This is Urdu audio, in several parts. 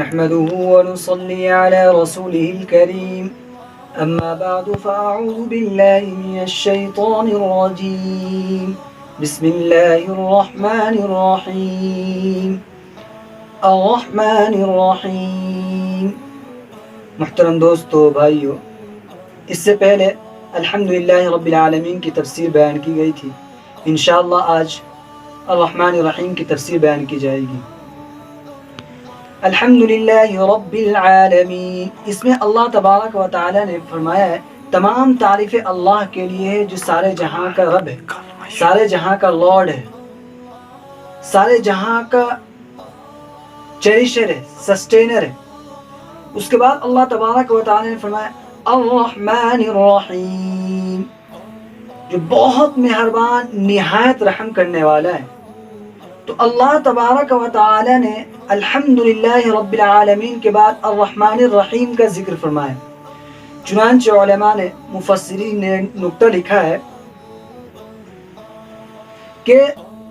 نحمده ونصلي على رسوله الكريم أما بعد فأعوذ بالله من الشيطان الرجيم بسم الله الرحمن الرحيم الرحمن الرحيم. محترم دوستو بھائیو، اس سے پہلے الحمدللہ رب العالمین کی تفسیر بیان کی گئی تھی. انشاءاللہ آج الرحمن الرحیم کی تفسیر بیان کی جائے گی. الحمدللہ رب العالمین، اس میں اللہ تبارک و تعالی نے فرمایا ہے تمام تعریفیں اللہ کے لیے ہے جو سارے جہاں کا رب ہے، سارے جہاں کا لارڈ ہے، سارے جہاں کا چیریشر ہے، سسٹینر ہے. اس کے بعد اللہ تبارک و تعالی نے فرمایا الرحمن الرحیم، جو بہت مہربان نہایت رحم کرنے والا ہے. تو اللہ تبارک و تعالی نے الحمدللہ رب العالمین کے بعد الرحمن الرحیم کا ذکر فرمایا. چنانچہ علماء نے، مفسرین نے نقطہ لکھا ہے کہ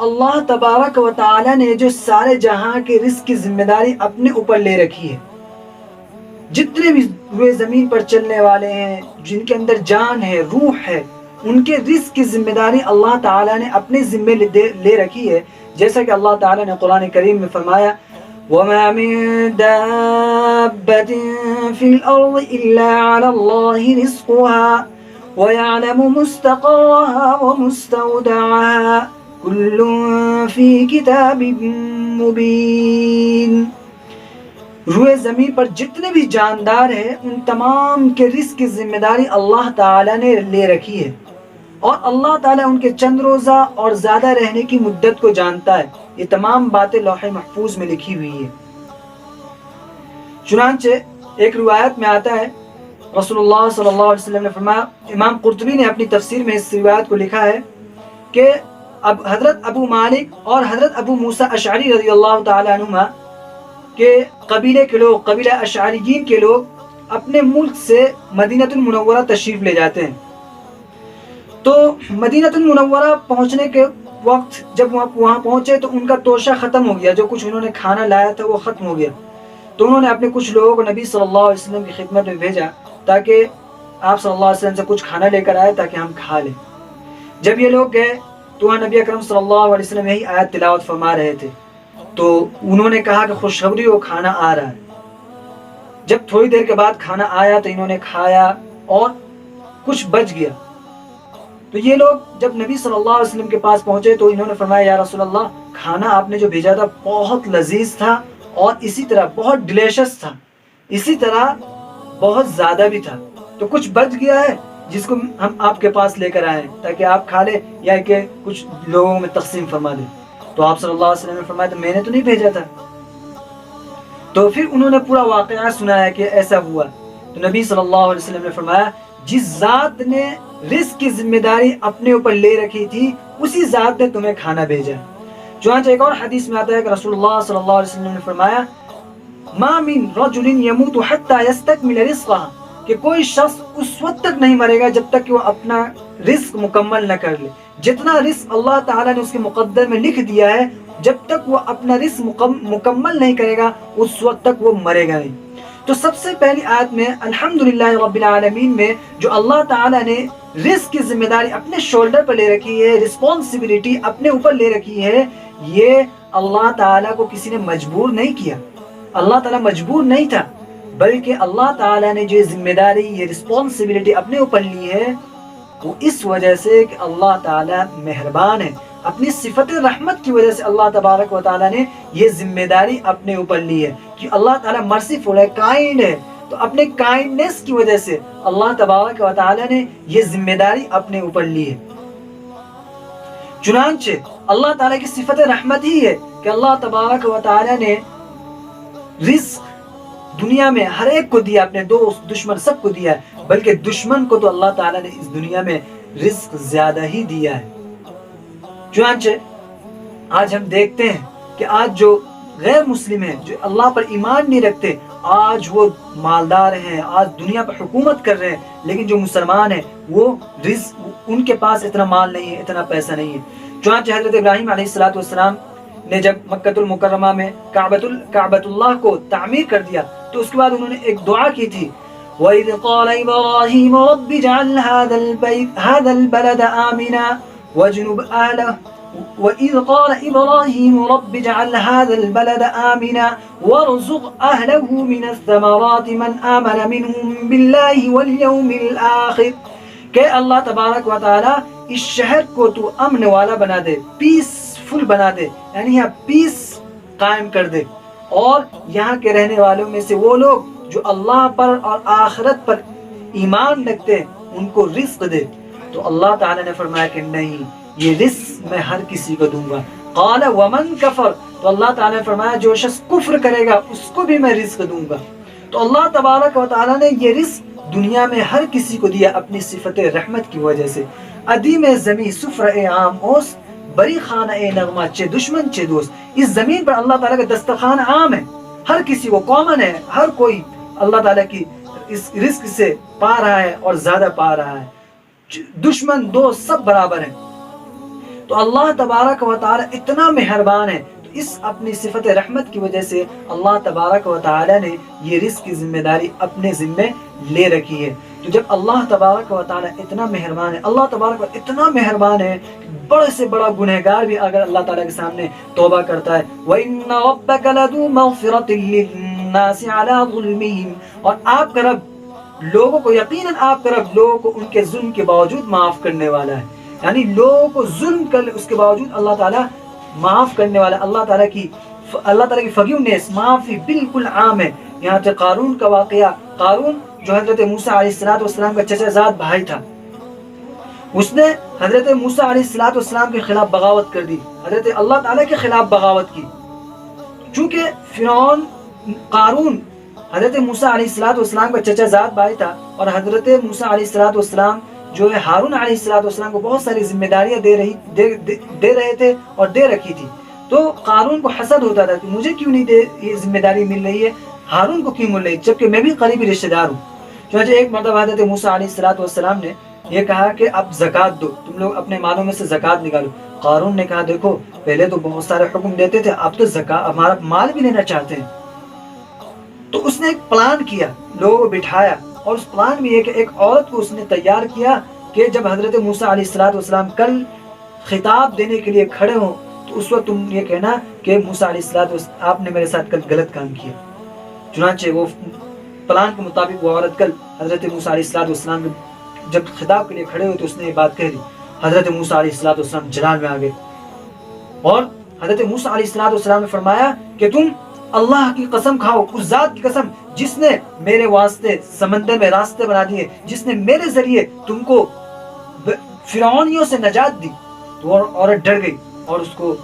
اللہ تبارک و تعالی نے جو سارے جہاں کے رزق کی ذمہ داری اپنے اوپر لے رکھی ہے، جتنے بھی روئے زمین پر چلنے والے ہیں، جن کے اندر جان ہے، روح ہے، ان کے رزق کی ذمہ داری اللہ تعالیٰ نے اپنے ذمے لے رکھی ہے. جیسا کہ اللہ تعالیٰ نے قرآن کریم میں فرمایا وَمَا مِن دَابَّةٍ فِي الْأَرْضِ إِلَّا عَلَى اللَّهِ رِزْقُهَا وَيَعْلَمُ مُسْتَقَرَّهَا وَمُسْتَوْدَعَهَا كُلٌّ فِي كِتَابٍ مُبِينٍ. روئے زمین پر جتنے بھی جاندار ہیں ان تمام کے رزق کی ذمہ داری اللہ تعالیٰ نے لے رکھی ہے، اور اللہ تعالیٰ ان کے چند روزہ اور زیادہ رہنے کی مدت کو جانتا ہے. یہ تمام باتیں لوح محفوظ میں لکھی ہوئی ہیں. چنانچہ ایک روایت میں آتا ہے رسول اللہ صلی اللہ علیہ وسلم نے فرمایا، امام قرطبی نے اپنی تفسیر میں اس روایت کو لکھا ہے کہ اب حضرت ابو مالک اور حضرت ابو موسیٰ اشعری رضی اللہ تعالیٰ عنہما کہ قبیلے کے لوگ، قبیلہ اشعریین کے لوگ اپنے ملک سے مدینہ المنورہ تشریف لے جاتے ہیں. تو مدینہ المنورہ پہنچنے کے وقت جب وہاں پہنچے تو ان کا توشہ ختم ہو گیا، جو کچھ انہوں نے کھانا لایا تھا وہ ختم ہو گیا. تو انہوں نے اپنے کچھ لوگوں کو نبی صلی اللہ علیہ وسلم کی خدمت میں بھیجا تاکہ آپ صلی اللہ علیہ وسلم سے کچھ کھانا لے کر آئے تاکہ ہم کھا لیں. جب یہ لوگ گئے تو وہاں نبی اکرم صلی اللہ علیہ وسلم یہی آیت تلاوت فرما رہے تھے. تو انہوں نے کہا کہ خوشخبری ہو، کھانا آ رہا ہے. جب تھوڑی دیر کے بعد کھانا آیا تو انہوں نے کھایا اور کچھ بچ گیا. تو یہ لوگ جب نبی صلی اللہ علیہ وسلم کے پاس پہنچے تو انہوں نے فرمایا یا رسول اللہ، کھانا آپ نے جو بھیجا تھا بہت لذیذ تھا اور اسی طرح بہت ڈیلیشس تھا، اسی طرح بہت زیادہ بھی تھا. تو کچھ بچ گیا ہے جس کو ہم آپ کے پاس لے کر آئے تاکہ آپ کھا لیں یا کہ کچھ لوگوں میں تقسیم فرما دیں. تو آپ صلی اللہ علیہ وسلم نے فرمایا تو میں نے تو نہیں بھیجا تھا. تو پھر انہوں نے پورا واقعہ سنایا کہ ایسا ہوا. تو نبی صلی اللہ علیہ وسلم نے فرمایا جس ذات نے رزق کی ذمہ داری اپنے اوپر لے رکھی تھی اسی ذات نے تمہیں کھانا بھیجا. چنانچہ ایک اور حدیث میں آتا ہے کہ رسول اللہ صلی اللہ علیہ وسلم نے فرمایا ما من رجل يموت حتى يستكمل رزقه، کہ کوئی شخص اس وقت تک نہیں مرے گا جب تک کہ وہ اپنا رزق مکمل نہ کر لے. جتنا رزق اللہ تعالیٰ نے اس کے مقدر میں لکھ دیا ہے، جب تک وہ اپنا رزق مکمل نہیں کرے گا اس وقت تک وہ مرے گا نہیں. تو سب سے پہلی آیت میں الحمدللہ رب العالمین میں جو اللہ تعالیٰ نے رزق کی ذمہ داری اپنے شولڈر پر لے رکھی ہے، رسپانسبلٹی اپنے اوپر لے رکھی ہے، یہ اللہ تعالیٰ کو کسی نے مجبور نہیں کیا. اللہ تعالیٰ مجبور نہیں تھا، بلکہ اللہ تعالیٰ نے جو ذمہ داری، یہ رسپانسبلٹی اپنے اوپر لی ہے وہ اس وجہ سے کہ اللہ تعالیٰ مہربان ہے. اپنی صفت رحمت کی وجہ سے اللہ تبارک و تعالیٰ نے یہ ذمہ داری اپنے اوپر لی ہے کہ اللہ تعالیٰ مرسیفل ہے، کائنڈ ہے. تو اپنے کائنڈنس کی وجہ سے اللہ تبارک و تعالیٰ نے یہ ذمہ داری اپنے اوپر لی ہے. چنانچہ اللہ تعالیٰ کی صفت رحمت ہی ہے کہ اللہ تبارک و تعالیٰ نے رزق دنیا میں ہر ایک کو دیا، اپنے دوست دشمن سب کو دیا ہے، بلکہ دشمن کو تو اللہ تعالیٰ نے اس دنیا میں رزق زیادہ ہی دیا ہے. چنانچہ آج ہم دیکھتے ہیں کہ آج جو غیر مسلم ہیں، جو اللہ پر ایمان نہیں رکھتے، آج وہ مالدار ہیں، آج دنیا پر حکومت کر رہے ہیں، لیکن جو مسلمان ہیں وہ رزق ان کے پاس اتنا مال نہیں ہے، اتنا پیسہ نہیں ہے. چنانچہ حضرت ابراہیم علیہ السلام نے جب مکۃ المکرمہ میں کعبۃ اللہ کو تعمیر کر دیا تو اس کے بعد انہوں نے ایک دعا کی تھی، وَإِذْ قَالَ إِبْرَاهِيمُ رَبِّ اجْعَلْ هَذَا الْبَلَدَ آمِنًا وَاجْنُبْ أَهْلَهُ وَإِذْ قَالَ إِبْرَاهِيمُ رَبِّ اجْعَلْ هَذَا الْبَلَدَ آمِنًا وَارْزُقْ أَهْلَهُ مِنَ الثَّمَرَاتِ مَنْ آمَنَ مِنْهُمْ بِاللَّهِ وَالْيَوْمِ الْآخِرِ کہ اللہ تبارک و تعالی اس شہر کو تو امن والا بنا دے، پیسفل بنا دے، یعنی یہاں پیس قائم کر دے، اور یہاں کے رہنے والوں میں سے وہ لوگ جو اللہ پر اور آخرت پر ایمان رکھتے ہیں ان کو رزق دے۔ تو اللہ تعالیٰ نے فرمایا کہ نہیں، یہ رزق میں ہر کسی کو دوں گا۔ قال ومن کفر، تو اللہ تعالیٰ نے فرمایا جو شخص کفر کرے گا اس کو بھی میں رزق دوں گا۔ تو اللہ تبارک و تعالیٰ نے یہ رزق دنیا میں ہر کسی کو دیا اپنی صفت رحمت کی وجہ سے۔ ادیم زمین سفر عام اوس بری خانہ نغمہ چے دشمن چے دوست، اس زمین پر اللہ تعالیٰ کا دسترخوان عام ہے، ہر کسی کو کامن ہے، ہر کوئی اللہ تعالیٰ کی اس رزق سے پا رہا ہے اور زیادہ پا رہا ہے، دشمن دوست سب برابر ہیں۔ تو اللہ تبارک و تعالیٰ اتنا مہربان ہے، تو اس اپنی صفت رحمت کی وجہ سے اللہ تبارک و تعالیٰ نے یہ رزق کی ذمہ داری اپنے ذمے لے رکھی ہے۔ تو جب اللہ تبارک و تعالیٰ اتنا مہربان ہے، اللہ تبارک و اتنا مہربان ہے، بڑے سے بڑا گنہگار بھی اگر اللہ تعالیٰ کے سامنے توبہ کرتا ہے، وَإِنَّ رَبَّكَ لَذُو مَغْفِرَةٍ لِلنَّاسِ عَلَىٰ ظُلْمِهِمْ، اور آپ کا رب لوگوں کو، یقیناً آپ کا رب لوگوں کو ان کے ظلم کے باوجود معاف کرنے والا ہے، یعنی لوگوں کو ظلم کر اس کے باوجود اللہ تعالیٰ معاف کرنے والا۔ اللہ تعالیٰ کی فگیونیس، معافی بالکل عام ہے۔ یہاں سے قارون کا واقعہ، قارون جو حضرت موسیٰ علیہ السلام کا چچا زاد بھائی تھا، اس نے حضرت موسیٰ علیہ السلام کے خلاف بغاوت کر دی، حضرت اللہ تعالیٰ کے خلاف بغاوت کی۔ چونکہ فرعون قارون حضرت موسیٰ علیہ السلام کا چچا زاد بھائی تھا، اور حضرت موسیٰ علیہ السلام جو ہے ہارون علیہ السلام کو بہت ساری ذمہ داریاں دے رہے تھے اور دے رکھی تھی۔ تو قارون کو حسد ہوتا تھا کہ مجھے کیوں نہیں یہ ذمہ داری مل رہی ہے، ہارون کو کیوں مل رہی ہے، جبکہ میں بھی قریبی رشتہ دار ہوں۔ چنانچہ ایک مرتبہ حضرت موسیٰ علیہ السلام نے یہ کہا کہ اب زکوٰۃ دو، تم لوگ اپنے مالوں میں سے زکوٰۃ نکالو۔ قارون نے کہا دیکھو پہلے تو بہت سارے حکم دیتے تھے، اب تو ہمارا مال بھی لینا چاہتے ہیں۔ تو اس نے ایک پلان کیا، لوگوں کو بٹھایا، اور اس پلان میں یہ کہ ایک عورت کو اس نے تیار کیا کہ جب حضرت موسیٰ علیہ السلام کل خطاب دینے کے لیے کھڑے ہوں تو اس وقت تم یہ کہنا کہ موسیٰ علیہ السلام آپ نے میرے ساتھ کل غلط کام کیا۔ چنانچہ وہ پلان کے مطابق وہ عورت کل حضرت موسیٰ علیہ السلام جب خطاب کے لیے کھڑے ہوئے تو اس نے یہ بات کہہ دی۔ حضرت موسیٰ علیہ السلام جلال میں آ گئے، اور حضرت موسیٰ علیہ السلام نے فرمایا کہ تم اللہ کی قسم کھاؤ، اس ذات کی قسم جس نے میرے واسطے سمندر میں راستے بنا دیے، جس نے میرے ذریعے تم کو فرعونیوں سے نجات دی۔ تو عورت ڈر گئی، اور اس کو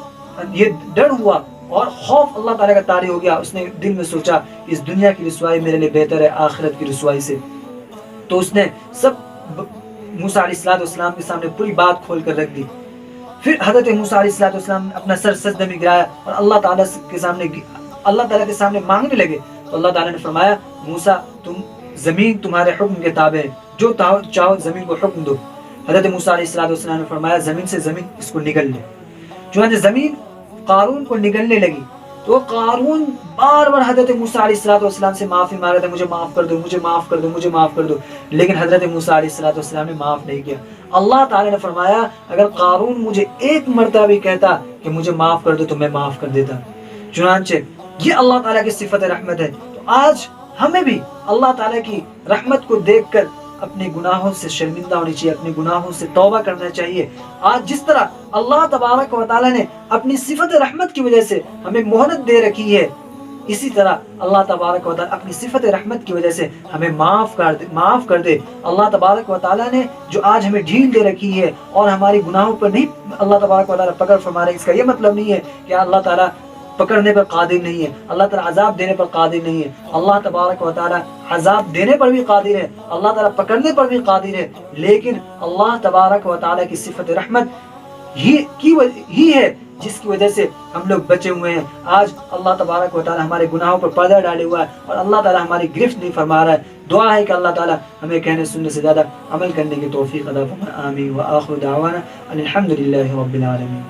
یہ ڈر ہوا اور خوف اللہ تعالیٰ کا طاری ہو گیا۔ اس نے دل میں سوچا اس دنیا کی رسوائی میرے لیے بہتر ہے آخرت کی رسوائی سے۔ تو اس نے سب موسیٰ علیہ السلام کے سامنے پوری بات کھول کر رکھ دی۔ پھر حضرت موسیٰ علیہ السلام نے اپنا سر سجدہ میں گرایا اور اللہ تعالیٰ کے سامنے مانگنے لگے۔ تو اللہ تعالیٰ نے فرمایا موسیٰ زمین تمہارے حکم کے تابع ہے، جو چاہو زمین کو حکم دو۔ حضرت موسیٰ علیہ السلام نے فرمایا زمین سے زمین اس کو نگل لے۔ چنانچہ زمین قارون کو نگلنے لگی، تو قارون بار بار حضرت موسیٰ علیہ السلام سے معافی مانگ رہا تھا، مجھے معاف کر دو، مجھے معاف کر دو، مجھے معاف کر دو، لیکن حضرت موسیٰ علیہ السلام نے معاف نہیں کیا۔ اللہ تعالیٰ نے فرمایا اگر قارون مجھے ایک مرتبہ بھی کہتا کہ مجھے معاف کر دو تو میں معاف کر دیتا۔ چنانچہ یہ اللہ تعالیٰ کی صفت رحمت ہے۔ تو آج ہمیں بھی اللہ تعالیٰ کی رحمت کو دیکھ کر اپنے گناہوں سے شرمندہ ہونی چاہیے، اپنے گناہوں سے توبہ کرنا چاہیے۔ آج جس طرح اللہ تبارک و تعالیٰ نے اپنی صفت رحمت کی وجہ سے ہمیں مہلت دے رکھی ہے، اسی طرح اللہ تبارک و تعالیٰ اپنی صفت رحمت کی وجہ سے ہمیں معاف کر دے۔ اللہ تبارک و تعالیٰ نے جو آج ہمیں ڈھیل دے رکھی ہے اور ہماری گناہوں پر نہیں اللہ تبارک و تعالیٰ پکڑ فرما رہے، اس کا یہ مطلب نہیں ہے کہ اللہ تعالیٰ پکڑنے پر قادر نہیں ہے، اللہ تعالیٰ عذاب دینے پر قادر نہیں ہے۔ اللہ تبارک و تعالیٰ عذاب دینے پر بھی قادر ہے، اللہ تعالیٰ پکڑنے پر بھی قادر ہے، لیکن اللہ تبارک و تعالیٰ کی صفت رحمت ہی ہے جس کی وجہ سے ہم لوگ بچے ہوئے ہیں۔ آج اللہ تبارک و تعالیٰ ہمارے گناہوں پر پردہ ڈالے ہوا ہے اور اللہ تعالیٰ ہماری گرفت نہیں فرما رہا ہے۔ دعا ہے کہ اللہ تعالیٰ ہمیں کہنے سننے سے زیادہ عمل کرنے کی توفیق عطا فرمائے. آمین. وآخر دعوانا الحمد للہ رب العالمین.